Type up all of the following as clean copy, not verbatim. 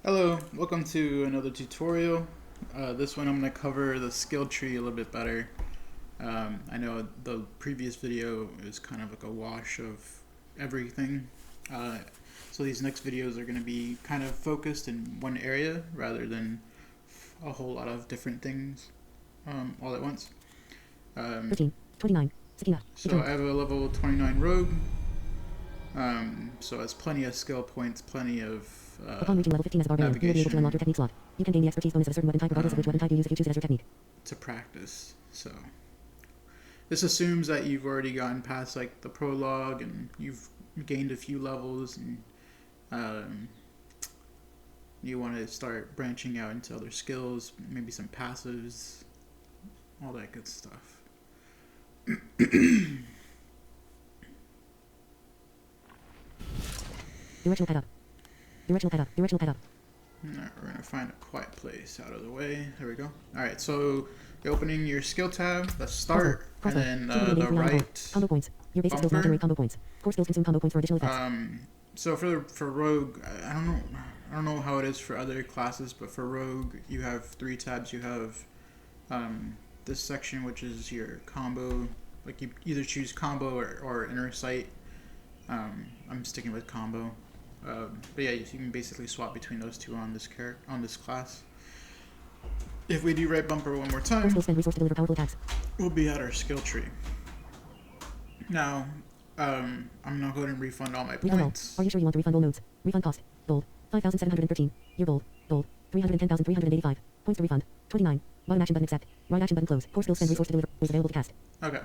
Hello, welcome to another tutorial. This one I'm going to cover the skill tree a little bit better. I know the previous video is kind of like a wash of everything. So these next videos are going to be kind of focused in one area rather than a whole lot of different things all at once. 13, 29, so I have a level 29 rogue. So it has plenty of skill points, plenty of Upon reaching level 15 as a barbarian, you will be able to unlock your technique slot. You can gain the expertise bonus of a certain weapon type regardless of which weapon type you use if you choose it as your technique. To practice. So this assumes that you've already gotten past like the prologue and you've gained a few levels and you want to start branching out into other skills, maybe some passives, all that good stuff. Directional pad up. Directional pad up. Directional pad up. Alright, we're going to find a quiet place out of the way. There we go. Alright, so you're opening your skill tab, the start, and then the right combo points. Your basic skills now generate combo points. Core skills consume combo points for additional effects. So for rogue, I don't know how it is for other classes, but for rogue you have 3 tabs. You have this section, which is your combo, like you either choose combo or inner sight. I'm sticking with combo. But yeah, you can basically swap between those two on this class. If we do right bumper one more time, we'll be at our skill tree. Now, I'm gonna go ahead and refund all my points. Are you sure you want to refund all nodes? Refund cost: gold 5,713. Year gold 310,385. Points to refund 29. Bottom action button accept. Right action button close. Core skills spend resource to deliver. Was available to cast. Okay.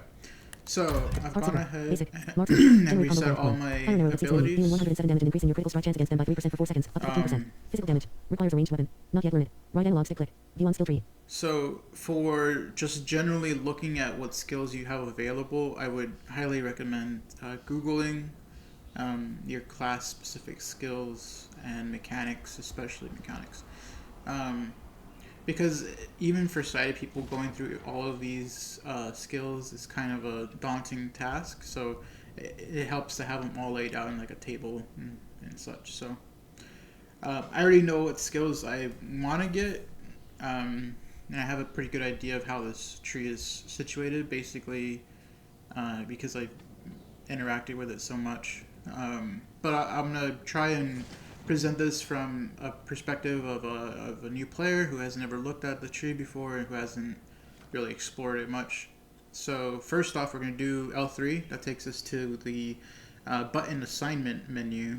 So I've gone ahead and reset all my abilities. Dealing 107 damage and increasing your critical strike chance against them by 3% for 4 seconds. Up to 15%. Physical damage. Requires a ranged weapon. Not yet learned. Right analog stick click. View on skill tree. So for just generally looking at what skills you have available, I would highly recommend Googling your class specific skills and mechanics, especially mechanics. Because even for sighted people, going through all of these skills is kind of a daunting task. So it helps to have them all laid out in like a table and such. So I already know what skills I want to get, and I have a pretty good idea of how this tree is situated. Basically, because I interacted with it so much. But I'm gonna try and present this from a perspective of a new player who has never looked at the tree before and who hasn't really explored it much. So first off, we're going to do L3. That takes us to the button assignment menu,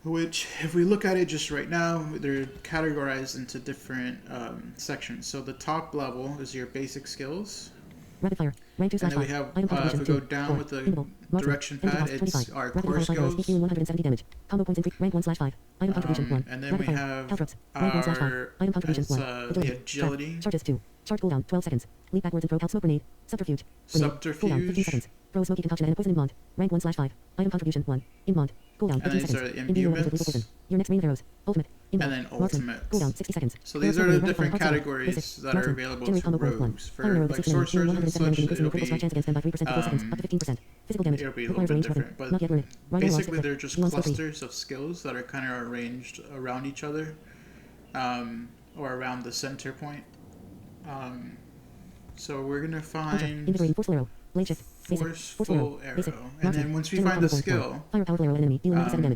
which if we look at it just right now, they're categorized into different sections. So the top level is your basic skills. Rapid fire. Rank 2 and then we have, if we go down with the direction pad, it's our core skills. 170 damage. Combo points increase. Rank 1/5. Item contribution 1. And then we have our, Item contribution 1. the agility. Charges 2. Charge cooldown 12 seconds. Leap backwards and throw out smoke grenade. Subterfuge. Cooldown 15 seconds. Throw smoky concoction and a poison in Mont. Rank 1/5. Item contribution 1. In Mont. Cooldown 15 seconds. Imbue with lethal poison. Your next reign of heroes. Ultimate. And then ultimate. Cooldown 60 seconds. So these are the different categories that are available to rogues. For like sorcerers and such, it'll be, Physical damage. It'll be a little bit different. But basically they're just clusters of skills that are kind of arranged around each other, or around the center point. So we're going to find Forceful Arrow. And then once we find the skill,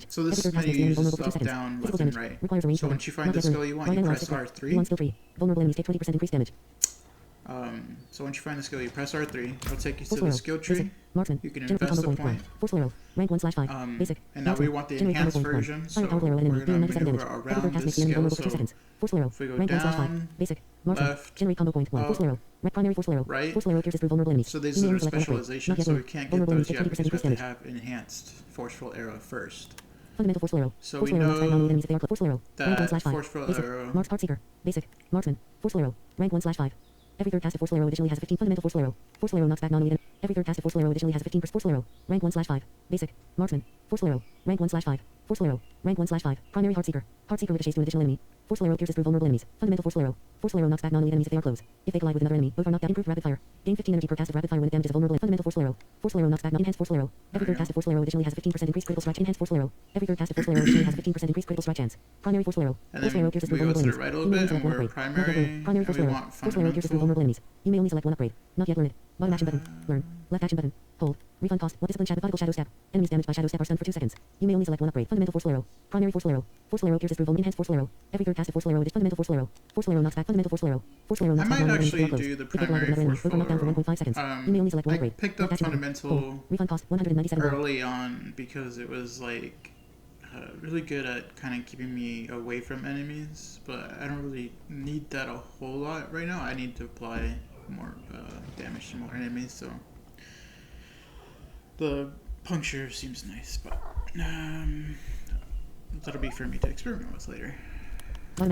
so this menu uses up, down, left, and right. So once you find the skill you want, you press R3. Vulnerable enemies take 20% increased damage. So once you find the skill, you press R3. It'll take you to the skill tree. You can invest a point. And now we want the enhanced version, so we're going to maneuver around this skill. So if we go down, left, right, so these are specializations, so we can't get those yet because we have to have enhanced Forceful Arrow first. Fundamental Forceful Arrow. So we know that Forceful Arrow. Marks Heart Seeker. Basic. Marksman. Forceful Arrow. Rank 1/5. Every third cast of Forceful Arrow additionally has a 15 fundamental Forceful Arrow. Forceful Arrow knocks back non-elite. Every third cast of Forceful Arrow additionally has a 15% Forceful Arrow. Rank 1/5. Basic. Marksman. Forceful Arrow. Rank 1/5. Forceful Arrow. Rank 1/5. Primary Heart Seeker. Heart Seeker ricochets to an additional enemy. Force Flare pierces through vulnerable enemies. Fundamental Force Flare. Force Flare knocks back non-elite enemies if they are close. If they collide with another enemy, both are knocked down. Improved Rapid Fire. Gain 15 energy per cast of Rapid Fire when it damages a vulnerable. Fundamental Force Flare. Force Flare knocks back enhanced Force Flare. Every third cast of Force Flare additionally has a 15% increased critical strike. Enhanced Force Flare. Every third cast of Force Flare additionally has a 15% increased critical strike chance. Primary Force Flare. Force Flare pierces through vulnerable enemies. Right a little bit, and we're primary Force Flare. Force Flare pierces through vulnerable enemies. You may only select one upgrade. Not yet learned. Bottom action button. Learn. Left action button. Hold. Refund cost. What discipline shadow? Methodical shadow step. Enemies damaged by shadow step are stunned for 2 seconds. You may only select one upgrade. Fundamental Force Flare. Primary Force Flare. Force Flare pierces through vulnerable. Enhanced Force Flare. Every third cast of Force Flare adds fundamental Force Flare. Force Flare knocks back fundamental Force Flare. Force Flare knocks back non-elite enemies if they are close. If they collide with another enemy, both are knocked down for 1.5 seconds. You may only select one upgrade. I picked up fundamental refund cost 197 early on because it was like really good at kind of keeping me away from enemies, but I don't really need that a whole lot right now. I need to apply more damage to more enemies, so the puncture seems nice, but that'll be for me to experiment with later. So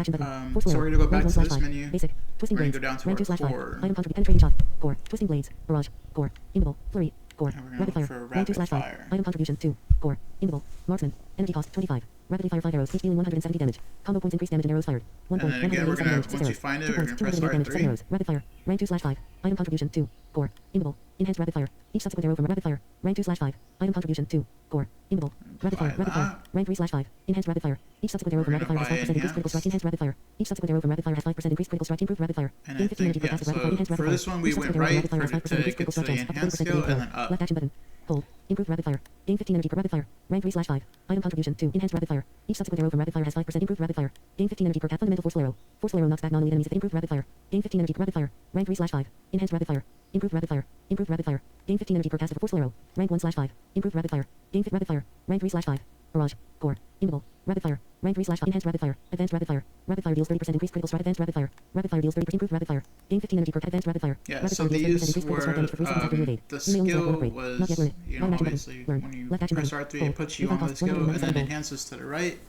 we're gonna go back to this menu. Basic. Twisting we're blades. gonna go down to our core. Item contribute. Penetrating shot. Core. Twisting blades. Barrage. Core. Invisible. Flurry. Core. And we're Rapid gonna fire. look for Range 2 rapid slash 5. fire. Item contribution 2. Core. Invisible. Marksman. Energy cost 25. Rapidly fire 5 arrows. Each dealing 170 damage. Combo points increase damage and arrows fired. 1 And point. then again, we're 187 gonna, damage. 6 once you arrows. find it, 2 we're points. gonna press 208 damage. 7 R3. arrows. Rapid fire. Range 2 slash 5. Item contribution 2. Core. Invisible. Enhanced rapid fire. Each subsequent arrow from rapid fire. Range 2 slash 5. Item contribution 2. Core. Invisible. Rapid fire. Rapid fire. Range 3 slash 5. Enhanced rapid fire. Each subsequent arrow from rapid fire has 5% increased critical strike. Enhanced rapid fire. Each subsequent arrow from rapid fire has 5% increased critical strike. Improved rapid fire. And Gain I 15 energy think, per yeah, cast of rapid fire. Enhanced so rapid for fire. this one we Each went subsequent arrow from right rapid fire has 5% to increased get critical to strike the chance. Up to enhanced 30% skill, gain and power. then up. Left action button. Hold. Improved rapid fire. Gain 15 energy per rapid fire. Range 3 slash 5. Item contribution 2. Enhanced rapid fire. Each subsequent arrow from rapid fire has 5% improved rapid fire. Gain 15 energy per cat. Fundamental Force Flare. Force Flare knocks back non-elite enemies if improved rapid fire. Gain 15 energy per rapid fire. Range 3 slash 5. Enhanced rapid fire. Improved rapid fire. Improved rapid fire. Gain 15 energy per cast of Force Flare. Rank 1 slash 5. Improved rapid fire. Gain fit rapid fire. Rank 3 slash 5. Barrage. Core. Invisible. Rapid fire. Rank 3 slash 5. Enhanced rapid fire. Advanced rapid fire. Rapid fire deals 30% increased critical strike. Advanced rapid fire. Rapid fire deals 30% improved rapid fire. Gain 15 energy per advanced rapid fire. Yeah, rapid so fire deals 30% these increased critical strike were, damage for 3 seconds after your evade. the You may only select skill one upgrade. Not yet was, learned. you know, Bottom action button. obviously Learn. when you Left action press button. R3 it Hold. puts you Refund on the cost skill, and then 197 enhances to the right,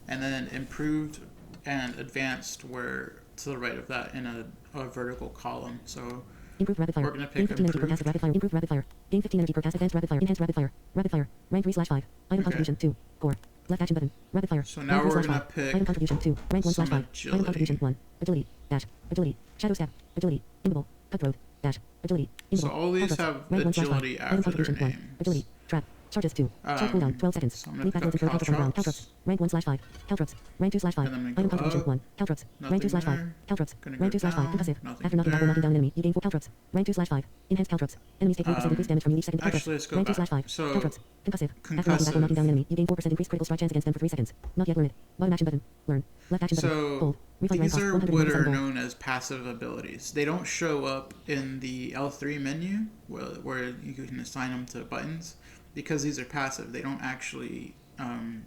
and then improved and advanced were to the right of that in a vertical column. So Improved rapid fire. we're gonna Gain pick 15 energy per cast of rapid fire. Improved rapid fire. Gain 15 energy per cast. Advanced rapid fire. Enhanced rapid fire. Rapid fire. Rank 3 slash 5. Item contribution 2. Core. Left action button. Rapid fire. So now we're gonna pick Item contribution 2. Rank 1 slash 5. agility. Item contribution 1. Agility. Dash. Agility. Shadow step. Agility. Invisible. Cutthroat. Dash. Agility. So all these have Rank 1 slash 5. agility Item after their contribution 1. names. Agility. Trap. Charges 2. Charge cooldown 12 seconds. So I'm gonna Lead pick backwards up and throw caltrops on ground. caltrops. Caltrops. Rank 1 slash 5. Caltrops. Rank 2 slash 5. And then we Item go contribution up. 1. Caltrops. Rank 2 slash 5. Nothing Caltrops. Gonna Rank go 2 slash 5. down. Concussive. Nothing After knocking back or there. knocking down an enemy, you gain 4 caltrops. Rank 2 slash 5. Enhanced caltrops. Enemies take 3% increased damage from you each second. Caltrops. Actually, let's go Rank 2 back. slash 5. So, Caltrops. Concussive. After knocking back or knocking down an enemy, you gain 4% increased critical strike chance against them for 3 seconds. Not yet learned. Bottom action button. Learn. Left action button. So Hold. Refund rank these cost are what 197 are gold. known as passive abilities. They don't show up in the L3 menu where you can assign them to buttons because these are passive. They don't actually,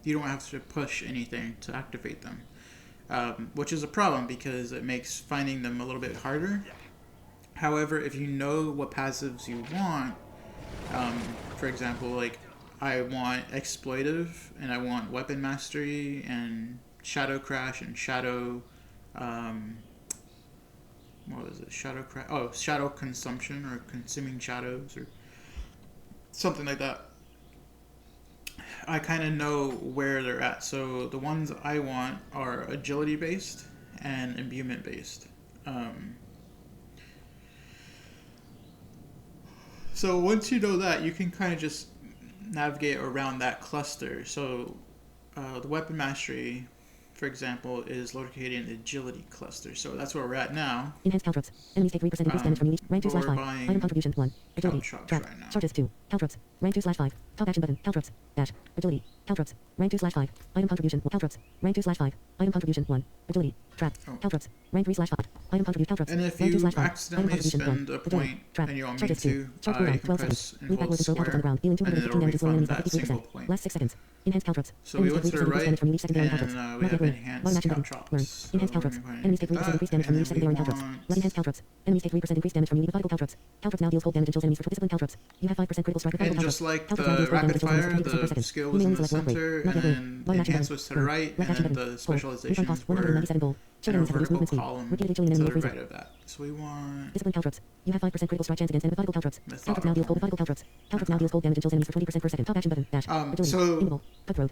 you don't have to push anything to activate them, which is a problem because it makes finding them a little bit harder. However, if you know what passives you want, for example, like I want exploitive and I want weapon mastery and shadow crash and shadow what was it, shadow crash, oh, shadow consumption or consuming shadows or something like that. I kind of know where they're at. So the ones I want are agility based and imbuement based. So once you know that, you can kind of just navigate around that cluster. So the weapon mastery, for example, is located in the agility cluster. So that's where we're at now. Enhanced caltrops. Enemies take 3% increased damage from you each. Rank 2 slash 5. buying Item contribution 1. Agility. caltrops Trap. right now. Charges 2. Caltrops. Rank 2 slash 5. Top action button. Caltrops. Dash. Agility. Caltrops. Rank 2 slash 5. Item contribution 1. Caltrops. Rank 2 slash 5. Item contribution 1. Agility. Trap. Oh. Caltrops. Rank 3 slash 5. Item contribution caltrops. And if Rank 2 you slash 5. Item accidentally contribution 1. spend a Agility. point Trap. and you want me Charges 2. to, Charge you cooldown can 12 press seconds. and Lead hold backwards and throw caltrops on the square, ground. Dealing and then 215 it'll damage and slowing refund enemies by that 53%. single point. Last 6 seconds. Enhanced caltrops. So we went to the 3% increased right, damage from you each secondary and caltrops. we Not have yet learned. enhanced Bottom action button. caltrops. Learn. So Enhanced we're caltrops. gonna go ahead Enemies and take 3% get increased that, damage from you and each then we secondary caltrops. want- Let enhanced caltrops. Enemies take 3% increased damage from you methodical caltrops. Caltrops now deals cold damage and kills enemies for disciplined caltrops. You have 5% critical strike. And Methodical just caltrops. like Caltrops now the deals cold rapid damage and kills enemies fire, for 20% per the second. skill You was may in only the select one upgrade. center, Not yet and learned. Bottom action enhance button. was to the Learn. right, Left action and button. then the Hold. Refund specializations cost were 197 gold. Show in a enemies have reduced vertical movement speed. column Repeatedly killing to an enemy the will freeze right it. of that. So we want Disciplined caltrops. You have 5% critical strike chance against methodical caltrops. Caltrops now deals cold methodical caltrops. Caltrops now deals cold damage and kills enemies for 20% per second. Top action button. Dash. Agility. so Invisible. Cutthroat.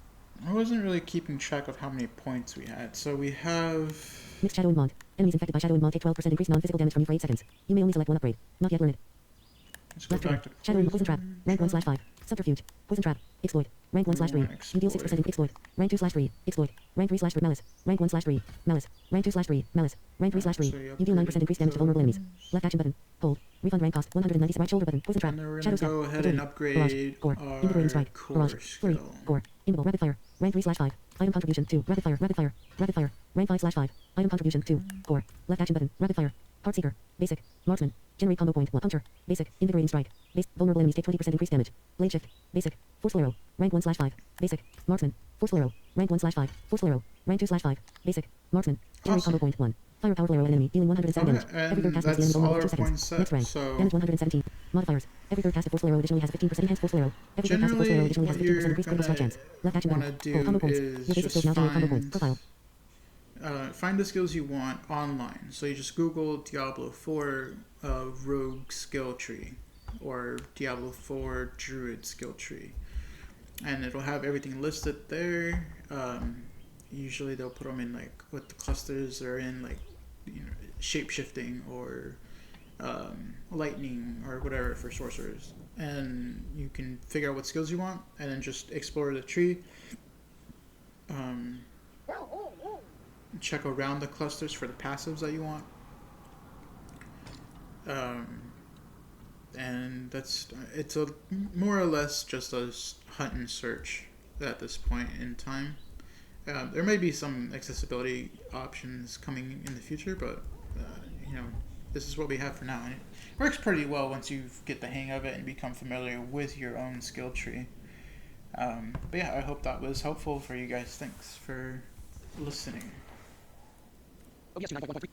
I wasn't really keeping track of how many points we had. So we have... Mixed Shadow Immond. Enemies infected by Shadow Immond take 12% increased non-physical damage from you for 8 seconds. You may only select one upgrade. Not yet learned. Let's go Left back trigger. to Shadow Immond Poison Trap. Rank 1/5. Subterfuge. Poison trap. Exploit. Rank 1/3. You deal 6% in exploit. Rank 2/3. Exploit. Rank 3/3. Malice. Rank 1/3. Malice. Rank 2/3. Malice. Rank 3/3. You deal 9% increased damage to vulnerable enemies. Left action button. Hold. Refund rank cost 190. Right shoulder button. Poison trap. And then we're Shadow gonna go step. ahead Agility. and upgrade Core. our Invigorating strike. core Barrage. Flurry. skill. Core. Invul. Rapid fire. Rank 3/5. Item contribution 2. Rapid fire. Rapid fire. Rapid fire. Rank 5/5. Item contribution 2. Core. Left action button. Rapid fire. Heart seeker. Basic. Marksman. Generate combo point. 1. Puncture. Basic. Invigorating strike. Base. Vulnerable enemies take 20% increased damage. Blade shift. Basic. Forceful arrow. Rank 1/5. Basic. Marksman. Forceful arrow. Rank 1/5. Forceful arrow. Rank 2/5. Basic. Marksman. Generate combo point 1. Fire powerful arrow at enemy, dealing 107 damage. Every third cast of that's the enemy all will our 2 seconds. points set, Next rank. so Damage 117. Modifiers. Every third cast of forceful arrow additionally has a 15% enhanced forceful arrow. Every third cast of forceful arrow additionally has a 15% increased critical strike chance. Left action button. Hold combo points. Your basic skills now generate combo points. Profile. Find the skills you want online. So you just Google Diablo 4 Rogue skill tree or Diablo 4 Druid skill tree, and it'll have everything listed there. Usually they'll put them in like what the clusters are in, like shape shifting or lightning or whatever for sorcerers, and you can figure out what skills you want and then just explore the tree. Check around the clusters for the passives that you want, and it's a more or less just a hunt and search at this point in time. There may be some accessibility options coming in the future, but this is what we have for now, and it works pretty well once you get the hang of it and become familiar with your own skill tree. But yeah, I hope that was helpful for you guys. Thanks for listening. Oh, yes, 9.1.3.